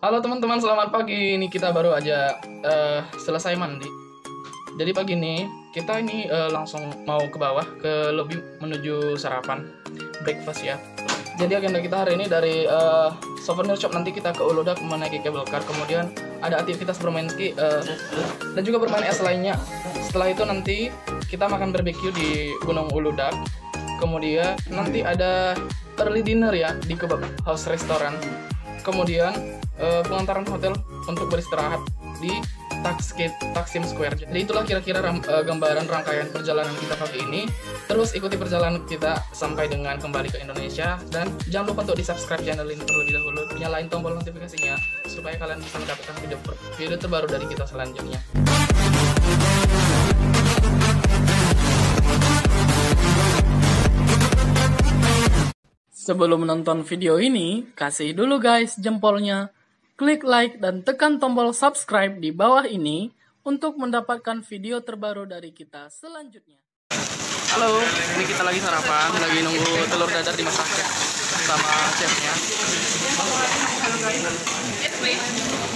Halo teman-teman, selamat pagi. Ini kita baru aja selesai mandi. Jadi pagi ini kita langsung mau ke bawah ke lobby menuju sarapan breakfast ya. Jadi agenda kita hari ini dari souvenir shop, nanti kita ke Uludag menaiki cable car, kemudian ada aktivitas bermain ski dan juga bermain es lainnya. Setelah itu nanti kita makan barbecue di Gunung Uludag. Kemudian nanti ada early dinner ya di Kebab House Restaurant. Kemudian pengantaran hotel untuk beristirahat di Taksim Square. Jadi itulah kira-kira gambaran rangkaian perjalanan kita pagi ini. Terus ikuti perjalanan kita sampai dengan kembali ke Indonesia. Dan jangan lupa untuk di-subscribe channel ini terlebih dahulu, nyalain tombol notifikasinya supaya kalian bisa mendapatkan video terbaru dari kita selanjutnya. Sebelum menonton video ini, kasih dulu guys jempolnya. Klik like dan tekan tombol subscribe di bawah ini untuk mendapatkan video terbaru dari kita selanjutnya. Halo, ini kita lagi sarapan, lagi nunggu telur dadar dimasak sama chefnya.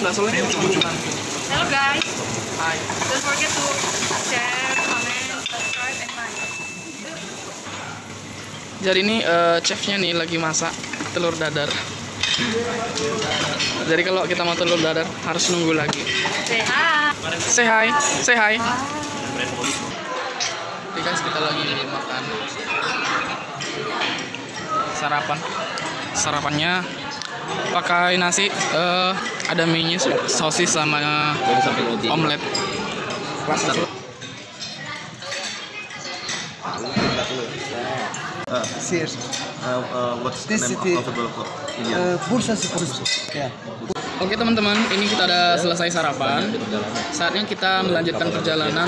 Nggak sulit. Hello guys. Hai. Don't forget to share, comment, subscribe, and like. Jadi ini chefnya nih lagi masak telur dadar. Jadi kalau kita mau telur dadar harus nunggu lagi. Say hi. Say hi. Say hi. Oke guys, kita lagi makan sarapan. Sarapannya pakai nasi, ada mie-nya, sosis sama omelet. What's the name of the Bursa City. Yeah. Oke teman-teman, ini kita udah selesai sarapan. Saatnya kita melanjutkan perjalanan.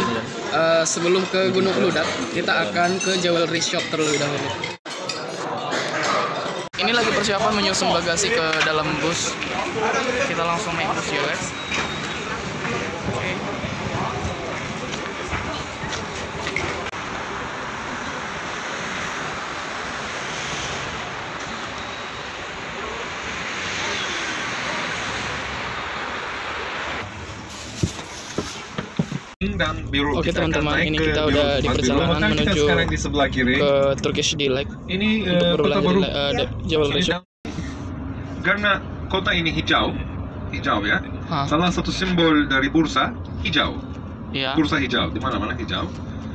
Sebelum ke Gunung Uludag, kita akan ke jewelry shop terlebih dahulu. Ini lagi persiapan menyusun bagasi ke dalam bus. Kita langsung naik bus ya guys. Oke. Dan biru. Oke teman-teman, ini kita udah di perjalanan menuju di sebelah kiri. ke Turkish Delight Ini untuk kota baru. berbelanja di jewelry shop. Karena kota ini hijau ya. Hah. Salah satu simbol dari Bursa hijau. Ya. Bursa hijau, di mana-mana hijau.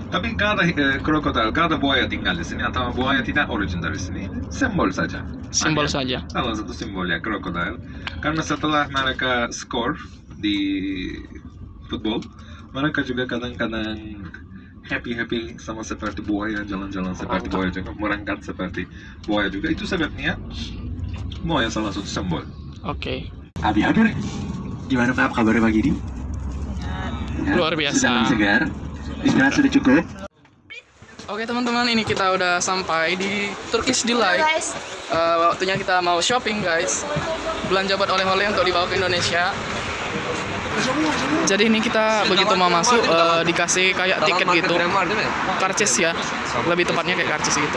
Tapi gak ada krokodil, gak ada buaya tinggal di sini, atau buaya tidak origin dari sini. Simbol saja. Simbol Hanya saja. salah satu simbol ya krokodil. Karena setelah mereka skor di football, mereka juga kadang-kadang happy sama seperti buaya, jalan-jalan seperti buaya juga, merangkak seperti buaya juga. Itu sebabnya buaya salah satu simbol. Oke. Abi Habir, gimana Pak kabarnya pagi ini? Luar biasa. Sedang segar, istirahat sudah cukup. Oke teman-teman, ini kita udah sampai di Turkish Hello Delight. guys. Waktunya kita mau shopping guys. Belanja buat oleh-oleh untuk dibawa ke Indonesia. Jadi ini kita begitu mau masuk dikasih kayak tiket gitu, karcis ya, lebih tepatnya kayak karcis gitu.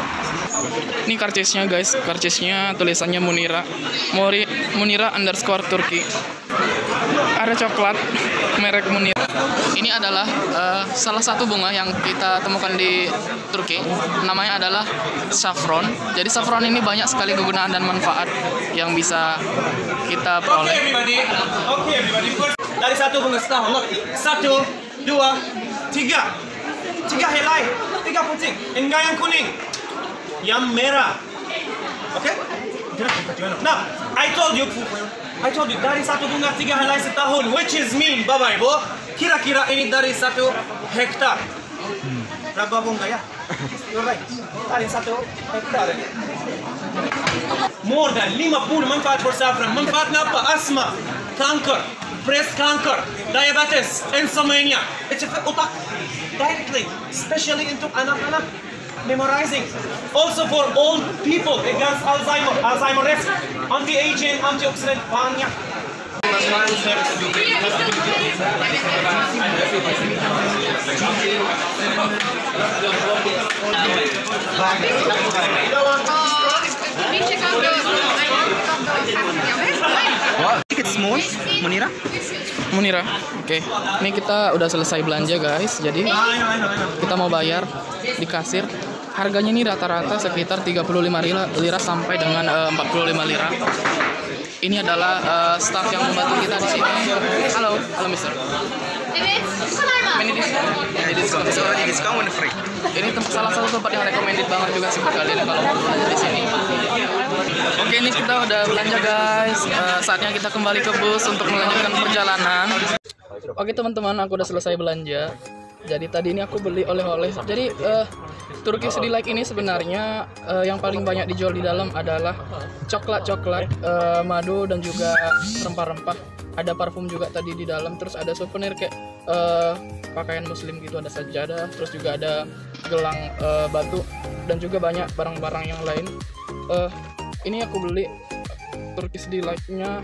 Ini karcisnya guys, karcisnya tulisannya Munira _Turki. Ada coklat merek Munira. Ini adalah salah satu bunga yang kita temukan di Turki. Namanya adalah saffron. Jadi saffron ini banyak sekali kegunaan dan manfaat yang bisa kita peroleh. Okay, everybody. Dari satu bunga setahun. Look, 1, 2, 3. 3 helai. 3 putih. Enggak yang kuning. Yang merah. Okay? Nah, I told you dari satu bunga 3 helai setahun, which is mean, Bapak Ibu, kira-kira ini dari 1 hektar. Berapa bunga ya? You're right. Dari 1 hektar. More than 50 manfaat for saffron. Manfaatnya apa? Asma, kanker, breast cancer, diabetes, insomnia. It's otak directly, especially untuk anak-anak. Memorizing. Also for old people against Alzheimer risk, anti-aging, antioxidant banyak. Check out the Munira. Munira. Oke. Ini kita udah selesai belanja guys. Jadi kita mau bayar di kasir. Harganya ini rata-rata sekitar 35 lira sampai dengan 45 lira. Ini adalah staff yang membantu kita di sini. Halo, Mister. Ini diskon free. Ini salah satu tempat yang recommended banget juga sih buat kalian kalau mau belanja di sini. Oke, ini kita udah belanja guys. Saatnya kita kembali ke bus untuk melanjutkan perjalanan. Oke teman-teman, aku udah selesai belanja. Jadi tadi ini aku beli oleh-oleh. Jadi Turkish Delight ini sebenarnya yang paling banyak dijual di dalam adalah coklat, madu dan juga rempah-rempah. Ada parfum juga tadi di dalam. Terus ada souvenir kayak pakaian muslim gitu, ada sajadah. Terus juga ada gelang batu dan juga banyak barang-barang yang lain. Ini aku beli Turkish Delight-nya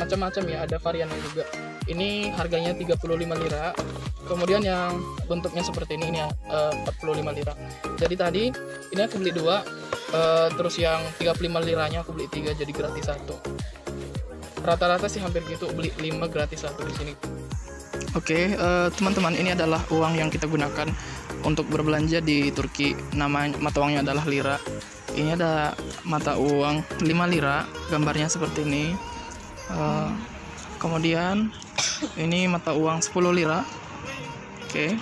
macam-macam ya, ada variannya juga. Ini harganya 35 lira. Kemudian yang bentuknya seperti ini ya 45 lira. Jadi tadi ini aku beli 2, terus yang 35 liranya aku beli 3 jadi gratis 1. Rata-rata sih hampir gitu, beli 5 gratis 1 di sini. Oke, teman-teman, ini adalah uang yang kita gunakan untuk berbelanja di Turki. Nama mata uangnya adalah lira. Ini ada mata uang 5 lira, gambarnya seperti ini. Kemudian ini mata uang 10 lira. Oke.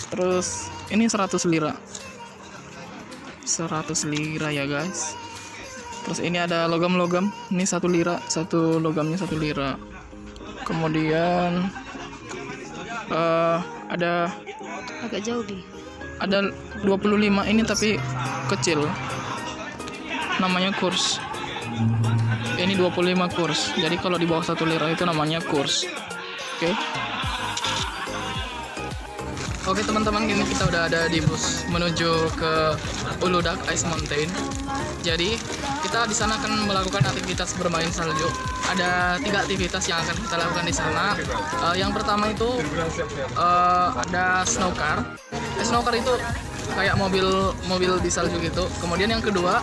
Terus ini 100 lira. 100 lira ya guys. Terus ini ada logam-logam. Ini 1 lira, satu logamnya 1 lira. Kemudian ada Agak jauh deh. ada 25 ini tapi kecil. Namanya kurs. Ini 25 kurs. Jadi kalau di bawah 1 lira itu namanya kurs. Oke. Oke teman-teman, ini kita udah ada di bus menuju ke Uludağ Ice Mountain. Jadi kita di sana akan melakukan aktivitas bermain salju. Ada 3 aktivitas yang akan kita lakukan di sana. Yang pertama itu ada snow car. Snow car itu kayak mobil di salju gitu. Kemudian yang kedua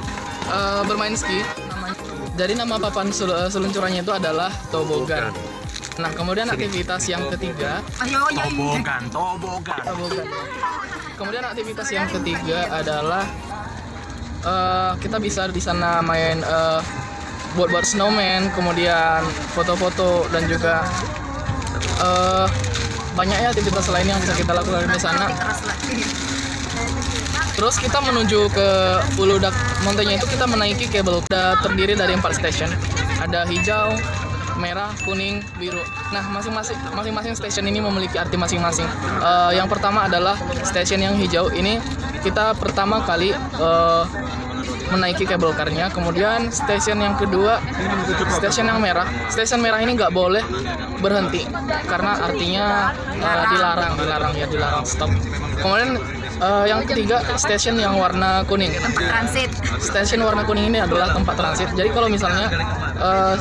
bermain ski. Jadi nama papan seluncurannya itu adalah tobogan. Nah, kemudian aktivitas yang ketiga tobogan. Kemudian aktivitas yang ketiga adalah kita bisa di sana main buat snowman, kemudian foto-foto dan juga banyak ya aktivitas lain yang bisa kita lakukan di sana. Terus kita menuju ke Uludağ Mountain-nya itu kita menaiki kabel. Terdiri dari 4 stasiun. Ada hijau, merah, kuning, biru. Nah, masing-masing stasiun ini memiliki arti masing-masing. Yang pertama adalah stasiun yang hijau. Ini kita pertama kali menaiki kabel car-nya. Kemudian stasiun yang kedua, stasiun yang merah. Stasiun merah ini nggak boleh berhenti karena artinya dilarang stop. Kemudian yang ketiga, stasiun yang warna kuning. Transit. Stasiun warna kuning ini adalah tempat transit. Jadi kalau misalnya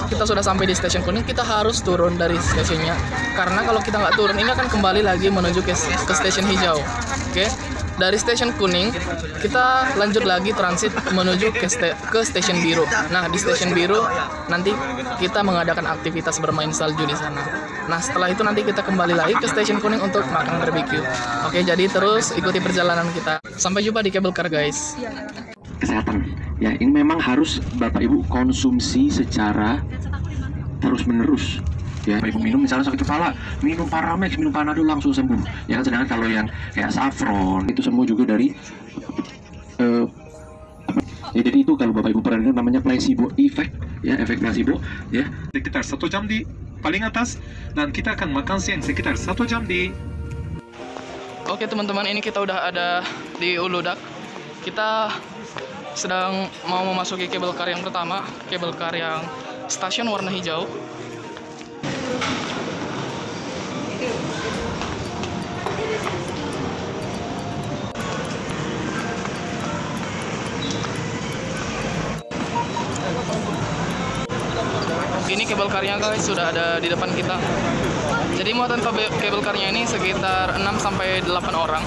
kita sudah sampai di stasiun kuning, kita harus turun dari stasiunnya. Karena kalau kita nggak turun, ini akan kembali lagi menuju ke stasiun hijau. Oke. Dari stasiun kuning, kita lanjut lagi transit menuju ke stasiun biru. Nah, di stasiun biru nanti kita mengadakan aktivitas bermain salju di sana. Nah, setelah itu nanti kita kembali lagi ke stasiun kuning untuk makan barbecue. Oke, jadi terus ikuti perjalanan kita. Sampai jumpa di cable car, guys. Kesehatan. Ya, ini memang harus Bapak Ibu konsumsi secara terus-menerus. Ya, Bapak Ibu minum misalnya sakit kepala, minum Paramex, minum Panadol langsung sembuh. Ya kan, sedangkan kalau yang kayak saffron itu semua juga dari ya, jadi itu kalau Bapak Ibu pernah dengar namanya placebo effect, ya, efek placebo, ya. Sekitar 1 jam di paling atas, dan kita akan makan siang sekitar 1 jam di. Oke teman-teman, ini kita udah ada di Uludağ. Kita sedang mau memasuki cable car yang pertama, cable car yang stasiun warna hijau. Ini cable car-nya guys sudah ada di depan kita. Jadi muatan cable car-nya ini sekitar 6-8 orang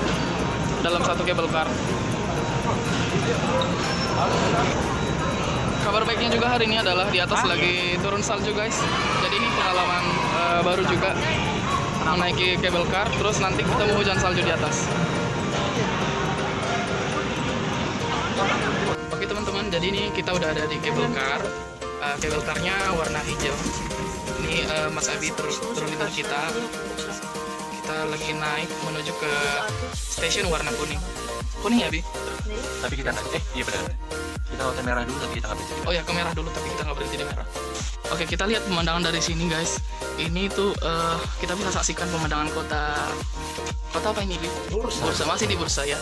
dalam satu cable car. Kabar baiknya juga hari ini adalah di atas lagi turun salju guys. Jadi ini pengalaman baru juga menaiki cable car, terus nanti ketemu hujan salju di atas. Oke teman-teman, jadi ini kita udah ada di cable car. Cable car-nya warna hijau. Ini Mas Abi turunin kita. Kita lagi naik menuju ke stasiun warna kuning. Kuning ya, Bi? Tapi kita iya benar. Kita ke merah dulu tapi kita nggak berhenti. Oh ya, ke merah dulu tapi kita nggak berhenti di merah. Oke, kita lihat pemandangan dari sini guys. Ini tuh kita bisa saksikan pemandangan kota apa ini, Bi? Bursa. Masih di Bursa ya.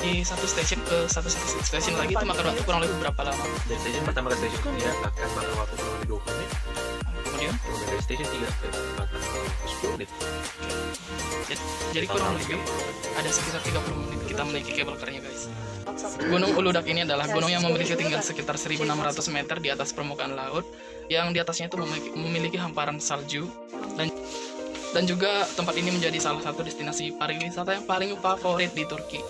Di satu stasiun ke satu stasiun lagi itu makan waktu kurang lebih berapa lama? Dari stasiun pertama ke stasiun ya akan makan waktu kurang lebih 20 menit. Kemudian dari stasiun 3 ke makan 10 menit. Jadi kurang lebih ada sekitar 30 menit kita menaiki cable car-nya guys. Gunung Uludak ini adalah gunung yang memiliki ketinggian sekitar 1.600 meter di atas permukaan laut, yang di atasnya itu memiliki hamparan salju, dan juga tempat ini menjadi salah satu destinasi pariwisata yang paling favorit di Turki.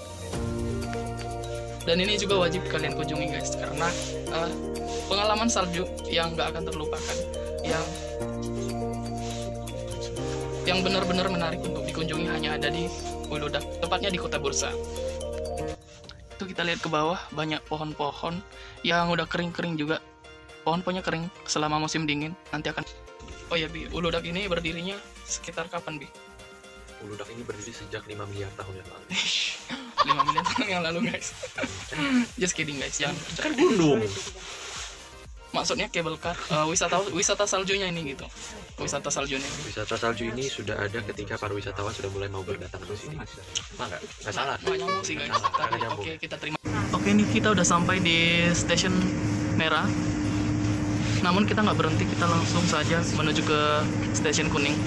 Dan ini juga wajib kalian kunjungi guys, karena pengalaman salju yang gak akan terlupakan, yang benar-benar menarik untuk dikunjungi hanya ada di Uludak, tepatnya di kota Bursa. Itu kita lihat ke bawah, banyak pohon-pohon yang udah kering-kering juga. Pohon-pohonnya kering selama musim dingin, nanti akan... Oh ya Bi, Uludak ini berdirinya sekitar kapan, Bi? Uludak ini berdiri sejak 5 miliar tahun yang lalu. 5 miliar tahun yang lalu guys. Just kidding guys, jangan percaya. Gunung. Maksudnya cable car, wisata saljunya ini gitu. Wisata saljunya. Wisata salju ini sudah ada ketika para wisatawan sudah mulai mau berdatangan ke sini. Nggak salah. Nggak nyambung sih guys. Nggak nyambung. Oke, kita terima. Oke, ini kita udah sampai di stasiun merah. Namun kita nggak berhenti, kita langsung saja menuju ke stasiun kuning.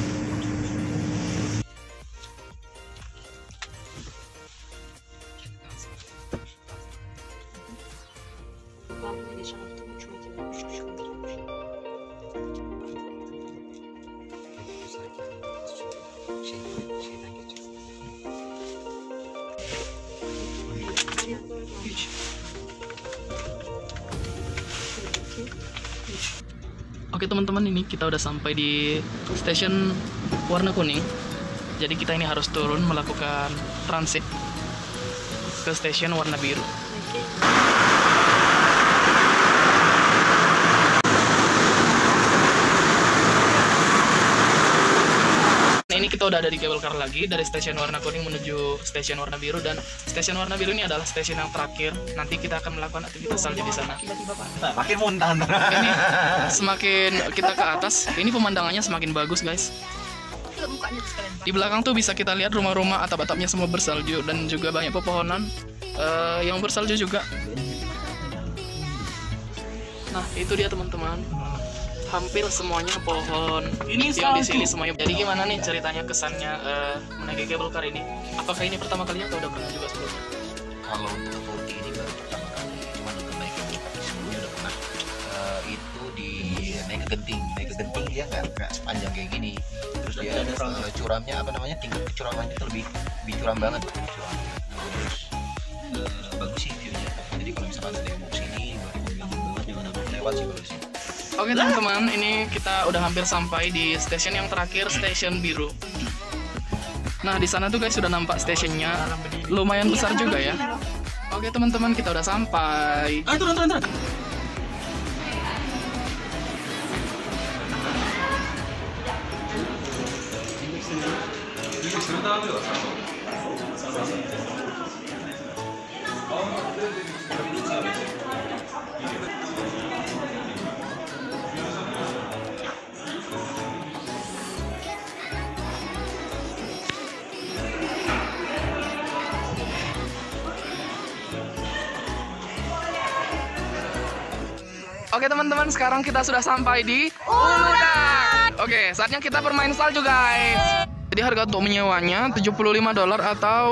Oke teman-teman, ini kita udah sampai di stasiun warna kuning. Jadi kita ini harus turun melakukan transit ke stasiun warna biru. Nah, ini kita udah ada di cable car lagi dari stasiun warna kuning menuju stasiun warna biru, dan stasiun warna biru ini adalah stasiun yang terakhir. Nanti kita akan melakukan aktivitas salju di sana. Makin muntah. Ini semakin kita ke atas, ini pemandangannya semakin bagus guys. Di belakang tuh bisa kita lihat rumah-rumah atap-atapnya semua bersalju, dan juga banyak pepohonan yang bersalju juga. Nah itu dia teman-teman, hampir semuanya pohon ini yang di sini semuanya. Jadi gimana nih ceritanya, kesannya menaiki cable car ini? Apakah ini pertama kalinya atau udah pernah juga sebelumnya? Kalau untuk Turki ini baru pertama kali, cuma untuk naik cable car sebelumnya udah pernah. Itu di naik ke genting dia nggak sepanjang kayak gini. Terus dia curamnya apa namanya, tingkat kecuramannya itu lebih curam banget curamnya. Terus bagus sih view-nya. Jadi kalau misalkan ada yang mau sini, jangan lewat sih bagus. Oke teman-teman, ini kita udah hampir sampai di stasiun yang terakhir, stasiun biru. Nah di sana tuh guys sudah nampak stasiunnya, lumayan besar juga ya. Oke teman-teman, kita udah sampai. Turun. Oke teman-teman, sekarang kita sudah sampai di Uludak. Oke, saatnya kita bermain salju guys. Jadi harga untuk menyewanya $75 atau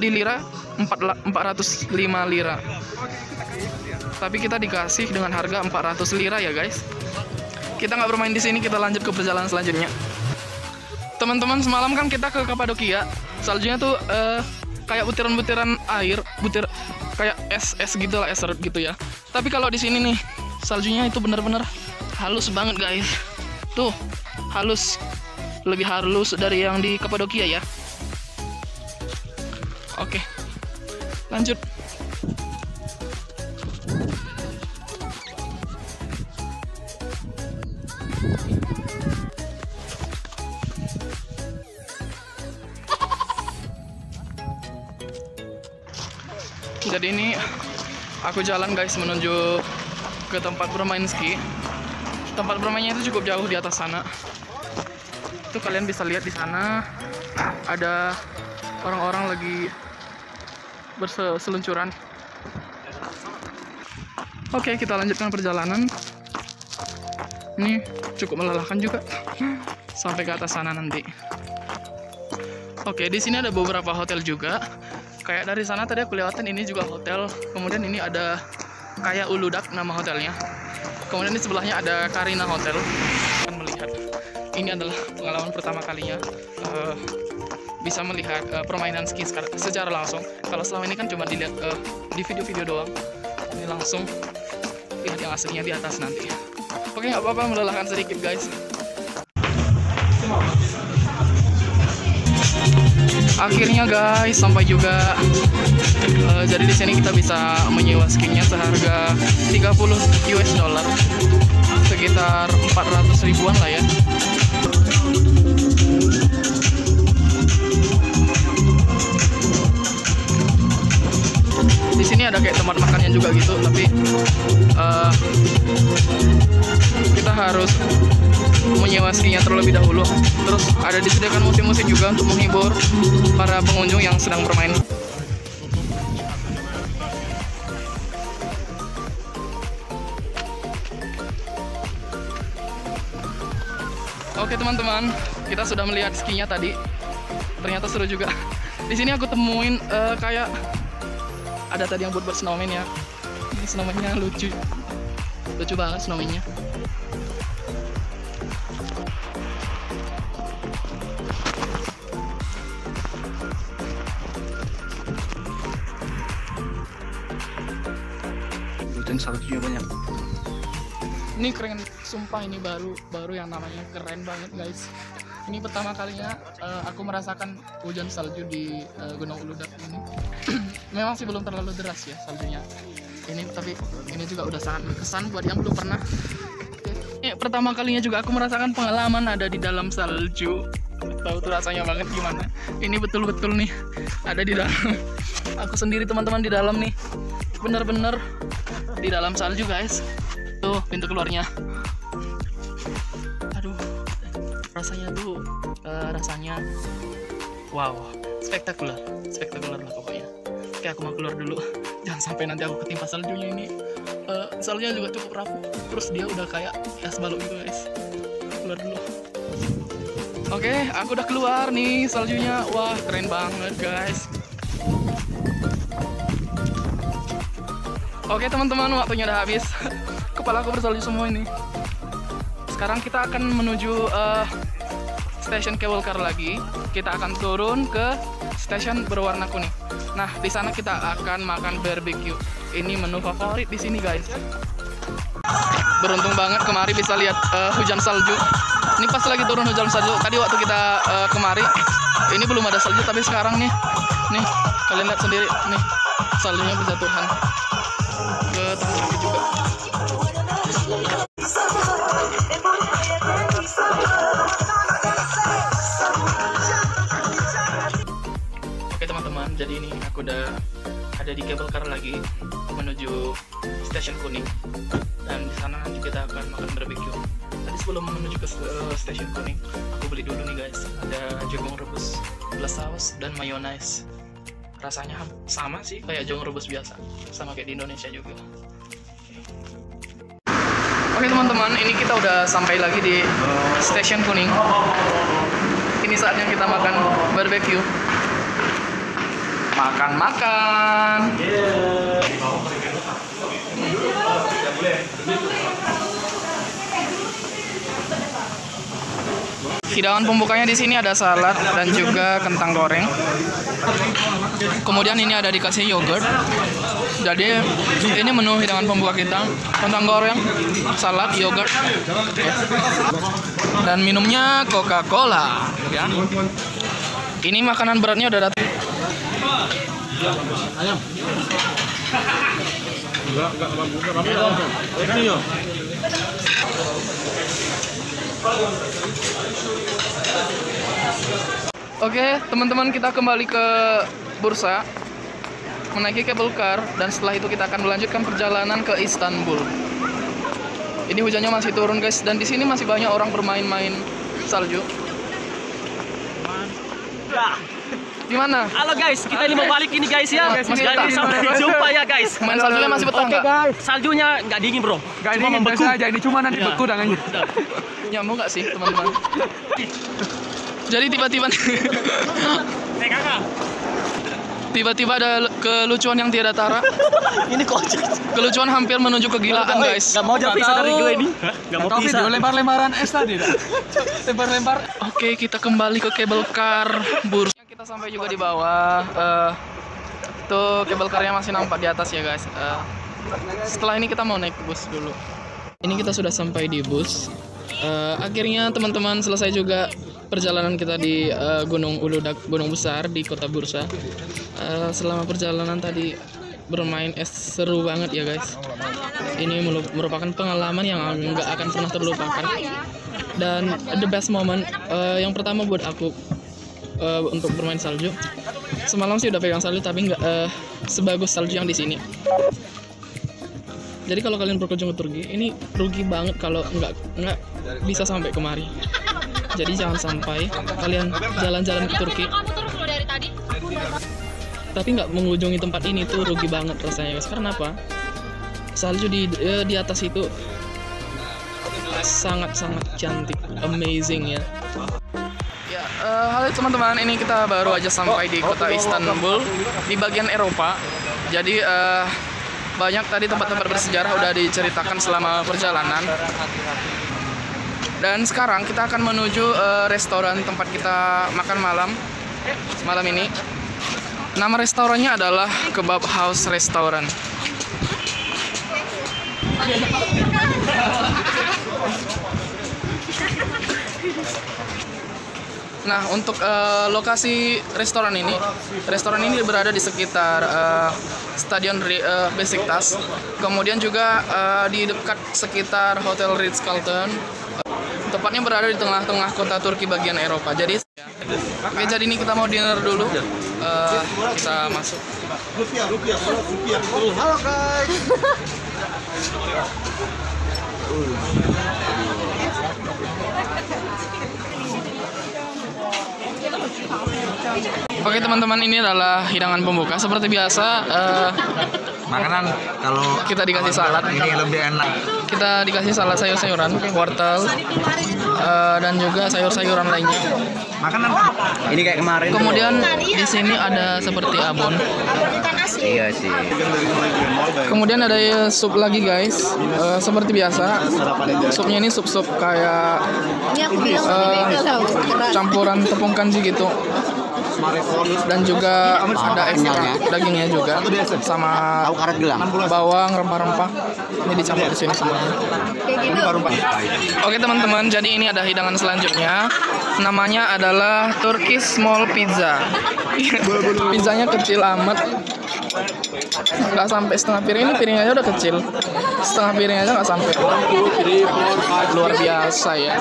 di lira 405 lira. Tapi kita dikasih dengan harga 400 lira ya guys. Kita nggak bermain di sini, kita lanjut ke perjalanan selanjutnya. Teman-teman, semalam kan kita ke Kapadokia. Saljunya tuh kayak butiran-butiran air, kayak es gitu lah, es serut gitu ya. Tapi kalau di sini nih saljunya itu bener-bener halus banget guys. Tuh halus, lebih halus dari yang di Kapadokia ya. Oke, lanjut. Jadi ini aku jalan guys menuju ke tempat bermain ski. Tempat bermainnya itu cukup jauh di atas sana. Itu kalian bisa lihat di sana ada orang-orang lagi berseluncuran. Oke, kita lanjutkan perjalanan. Ini cukup melelahkan juga sampai ke atas sana nanti. Oke, di sini ada beberapa hotel juga. Kayak dari sana tadi aku lewatin, ini juga hotel. Kemudian ini ada kayak Uludak nama hotelnya. Kemudian di sebelahnya ada Karina Hotel. Akan melihat. Ini adalah pengalaman pertama kalinya bisa melihat permainan ski secara langsung. Kalau selama ini kan cuma dilihat di video-video doang. Ini langsung lihat yang aslinya di atas nanti. Oke, nggak apa-apa, melelahkan sedikit guys. Akhirnya guys sampai juga. Jadi di sini kita bisa menyewa skinya seharga 30 US dollar, sekitar 400 ribuan lah ya. Di sini ada kayak tempat makannya juga gitu, tapi kita harus menyewa skinya terlebih dahulu. Terus ada disediakan musik-musik juga untuk menghibur para pengunjung yang sedang bermain. Oke teman-teman, kita sudah melihat skinya tadi. Ternyata seru juga. Di sini aku temuin kayak ada tadi yang buat snowman ya. Ini snowman-nya lucu banget snowman-nya. Dan saljunya banyak. Ini keren, sumpah ini baru yang namanya keren banget guys. Ini pertama kalinya aku merasakan hujan salju di Gunung Uludak ini. Memang sih belum terlalu deras ya saljunya ini, tapi ini juga udah sangat berkesan buat yang belum pernah. Pertama kalinya juga aku merasakan pengalaman ada di dalam salju. Tahu tuh rasanya banget gimana. Ini betul-betul nih ada di dalam. Aku sendiri teman-teman di dalam nih, bener-bener di dalam salju guys. Tuh pintu keluarnya. Aduh, rasanya tuh rasanya wow, spektakuler lah pokoknya. Oke, aku mau keluar dulu. Jangan sampai nanti aku ketimpa saljunya ini. Saljunya juga cukup rapuh. Terus dia udah kayak es balok gitu guys. Keluar dulu. Oke, aku udah keluar nih saljunya. Wah, keren banget guys. Oke teman-teman, waktunya udah habis. Kepala aku bersalju semua ini. Sekarang kita akan menuju stasiun cable car lagi. Kita akan turun ke stasiun berwarna kuning. Nah, di sana kita akan makan barbecue. Ini menu favorit di sini guys. Beruntung banget kemari bisa lihat hujan salju. Ini pas lagi turun hujan salju. Tadi waktu kita kemari, ini belum ada salju, tapi sekarang nih kalian lihat sendiri nih saljunya berjatuhan ke tangan kaki juga. Oke teman-teman, jadi ini aku udah ada di cable car lagi menuju stasiun kuning, dan di sana nanti kita akan makan barbecue. Tadi sebelum menuju ke stasiun kuning, aku beli dulu nih guys, ada jagung rebus plus saus dan mayonnaise. Rasanya sama sih kayak jagung rebus biasa, sama kayak di Indonesia juga. Oke teman-teman, ini kita udah sampai lagi di stasiun kuning. Ini saatnya kita makan barbecue. Makan. Hidangan pembukanya di sini ada salad dan juga kentang goreng. Kemudian ini ada dikasih yogurt. Jadi ini menu hidangan pembuka kita, kentang goreng, salad, yogurt, dan minumnya Coca-Cola. Ya. Ini makanan beratnya udah datang. Oke, teman-teman, kita kembali ke bursa, menaiki cable car, dan setelah itu kita akan melanjutkan perjalanan ke Istanbul. Ini hujannya masih turun, guys, dan di sini masih banyak orang bermain-main salju. Gimana? Halo guys, kita ini mau balik ini guys ya. Masih Jadi betah. sampai jumpa ya guys. Main saljunya masih betah nggak? Saljunya nggak dingin bro. Gak dingin biasa aja, ini cuma nanti beku tangannya. Nyambung nggak sih, teman-teman? Jadi tiba-tiba tiba-tiba ada kelucuan yang tiada tara. Ini kocak. Kelucuan hampir menuju kegilaan, guys. Gak mau jauh pisah dari gue ini. Gak mau pisah. Video lempar-lemparan es tadi dah. Lempar-lempar. Oke, kita kembali ke cable car bursa. Kita sampai juga di bawah. Tuh cable car-nya masih nampak di atas ya, guys. Setelah ini kita mau naik bus dulu. Ini kita sudah sampai di bus. Akhirnya teman-teman selesai juga perjalanan kita di Gunung Uludag, Gunung Besar di Kota Bursa. Selama perjalanan tadi bermain es seru banget ya, guys. Ini merupakan pengalaman yang nggak akan pernah terlupakan. Dan the best moment yang pertama buat aku untuk bermain salju. Semalam sih udah pegang salju tapi nggak sebagus salju yang di sini. Jadi kalau kalian berkunjung ke Turki, ini rugi banget kalau nggak bisa sampai kemari. Jadi jangan sampai kalian jalan-jalan ke Turki tapi nggak mengunjungi tempat ini, tuh rugi banget rasanya, guys. Karena apa? Salju di atas itu sangat-sangat cantik, amazing ya. Ya, halo teman-teman, ini kita baru aja sampai di kota Istanbul di bagian Eropa. Jadi banyak tadi tempat-tempat bersejarah udah diceritakan selama perjalanan. Dan sekarang kita akan menuju restoran tempat kita makan malam ini. Nama restorannya adalah Kebab House Restaurant. Nah, untuk lokasi restoran ini berada di sekitar Stadion Besiktas. Kemudian juga di dekat sekitar Hotel Ritz-Carlton. Tepatnya berada di tengah-tengah kota Turki bagian Eropa. Jadi ini kita mau dinner dulu. Kita masuk. Halo guys. Oke teman-teman, ini adalah hidangan pembuka. Seperti biasa, Makanan kalau kita dikasih salad. ini lebih enak. Kita dikasih salad sayur-sayuran, wortel, dan juga sayur-sayuran lainnya. Makanan ini kayak kemarin. Kemudian di sini ada seperti abon. Iya sih. Kemudian ada sup lagi, guys. Seperti biasa, supnya ini sup kayak campuran tepung kanji gitu. Dan juga ada ekstra dagingnya juga, sama bawang, rempah-rempah. Ini dicampur di sini semuanya. Oke teman-teman, jadi ini ada hidangan selanjutnya. Namanya adalah Turkish Small Pizza. Pizzanya kecil amat, nggak sampai setengah piring. Ini piringnya aja udah kecil, setengah piring aja nggak sampai. Luar biasa ya.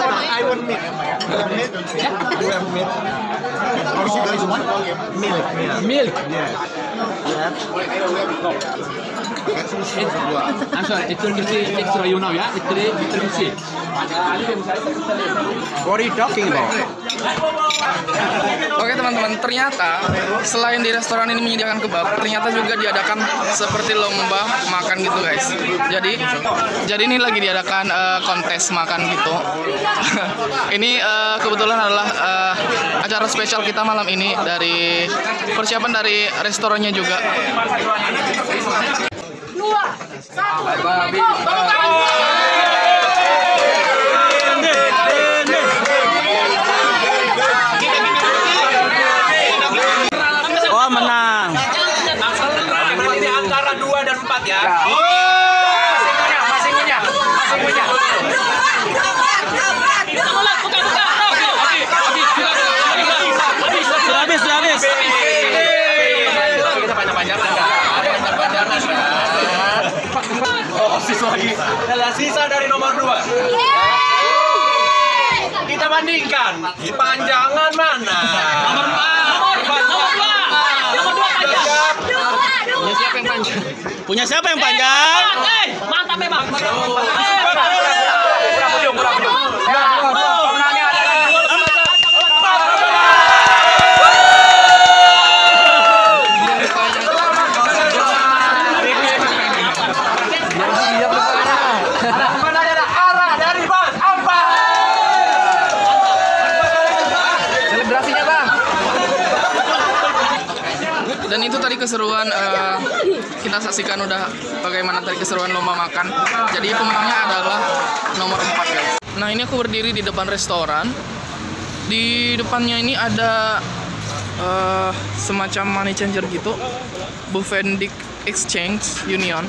Milk. What are you talking about? Oke teman-teman, ternyata selain di restoran ini menyediakan kebab, ternyata juga diadakan seperti lomba makan gitu, guys. Jadi ini lagi diadakan kontes makan gitu. Ini kebetulan adalah acara spesial kita malam ini, dari persiapan dari restorannya juga. 2, 1, go! Sudah habis. Kita panjang-panjangan kan? Oh, sisa lagi. Adalah sisa dari nomor 2. Kita bandingkan panjangan mana? Nomor 2 panjang. Punya siapa yang panjang? Mantap memang. Dan itu tadi keseruan kita saksikan udah bagaimana tadi keseruan lomba makan. Jadi pemenangnya adalah nomor 4 guys. Nah ini aku berdiri di depan restoran. Di depannya ini ada semacam money changer gitu, Buffendic Exchange Union.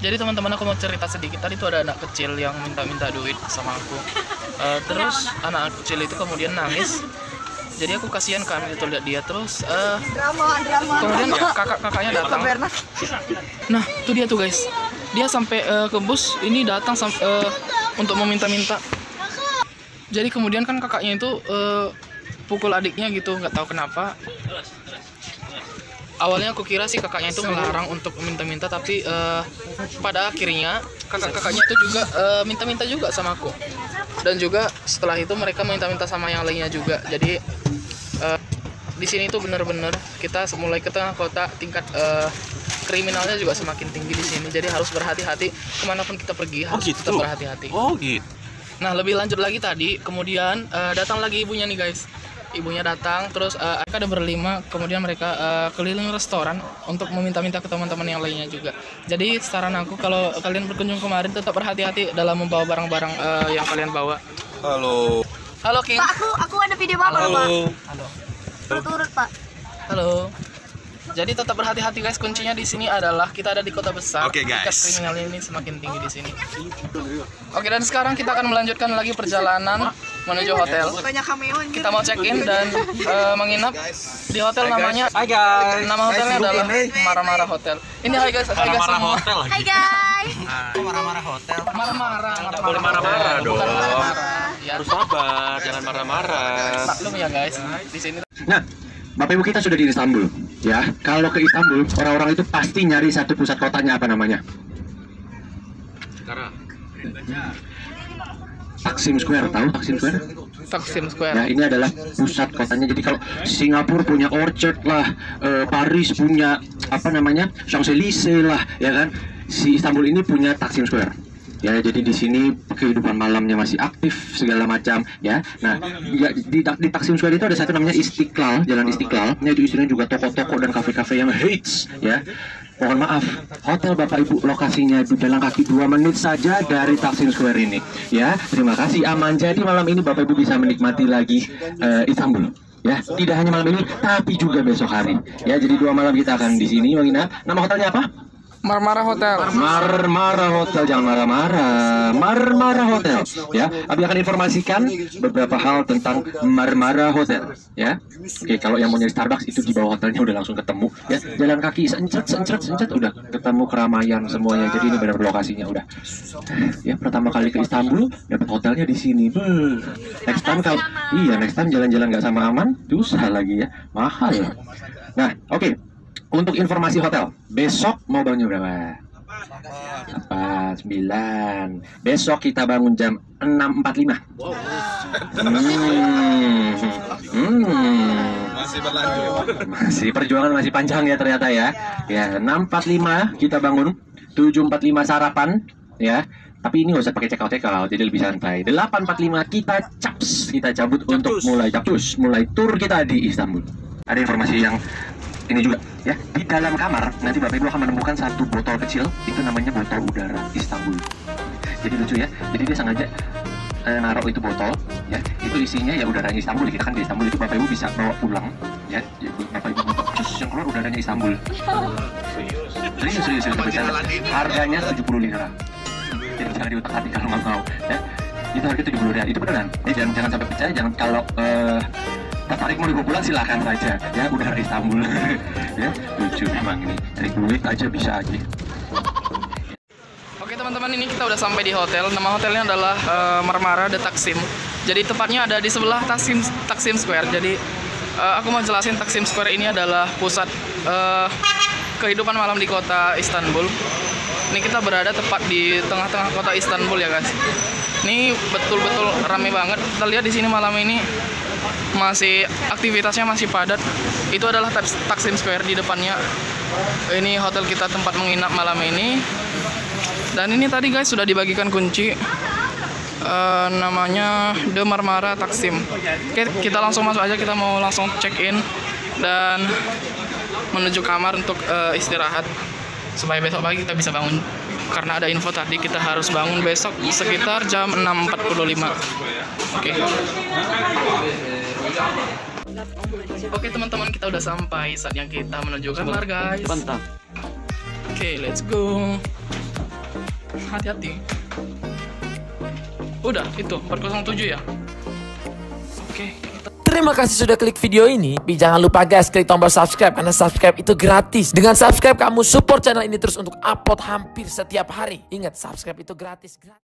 Jadi teman-teman aku mau cerita sedikit. Tadi tuh ada anak kecil yang minta duit sama aku. Terus anak kecil itu kemudian nangis. Jadi aku kasihan kan gitu lihat dia terus kemudian kakaknya datang. Nah tuh dia tuh guys, dia sampai ke bus ini datang untuk meminta-minta. Jadi kemudian kan kakaknya itu pukul adiknya gitu, nggak tahu kenapa. Awalnya aku kira sih kakaknya itu melarang untuk meminta-minta, tapi pada akhirnya kakaknya itu juga minta-minta juga sama aku. Dan juga setelah itu mereka minta-minta sama yang lainnya juga. Jadi di sini tuh bener-bener kita mulai ke tengah kota, tingkat kriminalnya juga semakin tinggi di sini. Jadi harus berhati-hati kemanapun kita pergi, harus tetap berhati-hati. Oh gitu. Nah lebih lanjut lagi tadi, kemudian datang lagi ibunya nih guys. Ibunya datang, terus mereka ada berlima, kemudian mereka keliling restoran untuk meminta-minta ke teman-teman yang lainnya juga. Jadi saran aku kalau kalian berkunjung kemarin tetap berhati-hati dalam membawa barang-barang yang kalian bawa. Halo King. Pak, aku ada video bapak, Pak. Halo. Turut, Pak. Halo. Jadi tetap berhati-hati guys. Kuncinya di sini adalah kita ada di kota besar. Oke, guys. Tingkat kriminal ini semakin tinggi di sini. Oke, dan sekarang kita akan melanjutkan lagi perjalanan menuju hotel. Banyak cameo. Kita mau check-in dan menginap di hotel namanya. Hai guys. Nama hotelnya adalah Marah-Marah Hotel. Ini hai guys semua. Hai guys. Marah-marah hotel. Marah-marah. Boleh marah-marah dong. Bukan marah-marah. Ya, Harus sabar, jangan marah-marah. maklum ya guys. Di sini. Nah, Bapak Ibu kita sudah di Istanbul, ya. Kalau ke Istanbul, orang-orang itu pasti nyari satu pusat kotanya, apa namanya? Taksim Square, tahu Taksim Square? Taksim Square. Nah, ini adalah pusat kotanya. Jadi kalau Singapura punya Orchard lah, Paris punya apa namanya, Champs-Élysées lah, ya kan? Si Istanbul ini punya Taksim Square. Ya, jadi di sini kehidupan malamnya masih aktif segala macam, ya. Nah, ya, di Taksim Square itu ada satu namanya Istiqlal, Jalan Istiqlal. Nah, itu isinya juga toko-toko dan kafe-kafe yang hits, ya. Mohon maaf, hotel Bapak Ibu lokasinya di jalan kaki 2 menit saja dari Taksim Square ini, ya. Terima kasih, aman. Jadi malam ini Bapak Ibu bisa menikmati lagi Istanbul. Ya, tidak hanya malam ini, tapi juga besok hari. Ya, jadi 2 malam kita akan di sini menginap. Nama hotelnya apa? Marmara Hotel. Marmara Hotel, jangan marah-marah. Marmara Hotel, ya. Abi akan informasikan beberapa hal tentang Marmara Hotel, ya. Oke, kalau yang mau nyari Starbucks itu di bawah hotelnya udah langsung ketemu, ya. Jalan kaki sencet udah ketemu keramaian semuanya. Jadi ini benar lokasinya udah. Ya, pertama kali ke Istanbul dapat hotelnya di sini. Next time kalau next time jalan-jalan nggak sama aman, susah lagi ya, mahal. Nah, oke. Untuk informasi hotel, besok mau bangun berapa? 9. Besok kita bangun jam 6.45. Masih berlanjut. Masih perjuangan masih panjang ya ternyata ya. Ya, 6.45 kita bangun, 7.45 sarapan, ya. Tapi ini nggak usah pakai check out, jadi lebih santai. 8.45 kita cabut untuk mulai tur kita di Istanbul. Ada informasi yang ini juga, ya. Di dalam kamar nanti Bapak Ibu akan menemukan satu botol kecil, itu namanya botol udara Istanbul. Jadi lucu ya. Jadi dia sengaja naruh itu botol, ya. Itu isinya ya udaranya Istanbul. Kita kan di Istanbul itu Bapak Ibu bisa bawa pulang, ya. Bapak Ibu yang keluar udaranya Istanbul. Serius. Harganya 70 lira. Jadi jangan diutak-atik kalau nggak mau. Ya, itu harga 70 rial. Itu beneran. Jangan sampai percaya. Jangan kalau tertarik mau dibawa pulang silahkan saja. Ya udah dari Istanbul. Ya lucu memang ini. Dari duit aja bisa aja. Oke teman-teman, ini kita udah sampai di hotel. Nama hotelnya adalah Marmara The Taksim. Jadi tepatnya ada di sebelah Taksim Square. Jadi aku mau jelasin, Taksim Square ini adalah pusat kehidupan malam di kota Istanbul. Ini kita berada tepat di tengah-tengah kota Istanbul ya guys. Ini betul-betul ramai banget. Kita lihat di sini malam ini masih aktivitasnya masih padat. Itu adalah Taksim Square di depannya. Ini hotel kita tempat menginap malam ini. Dan ini tadi guys sudah dibagikan kunci. Namanya The Marmara Taksim. Oke, kita langsung masuk aja. Kita mau langsung check in dan menuju kamar untuk istirahat supaya besok pagi kita bisa bangun. Karena ada info tadi kita harus bangun besok sekitar jam 6.45. Oke teman-teman, kita udah sampai. Saatnya kita menuju kamar guys. Oke, let's go. Hati-hati. Udah, itu 407 ya. Oke. Terima kasih sudah klik video ini. Tapi jangan lupa guys, klik tombol subscribe karena subscribe itu gratis. Dengan subscribe kamu support channel ini terus untuk upload hampir setiap hari. Ingat, subscribe itu gratis.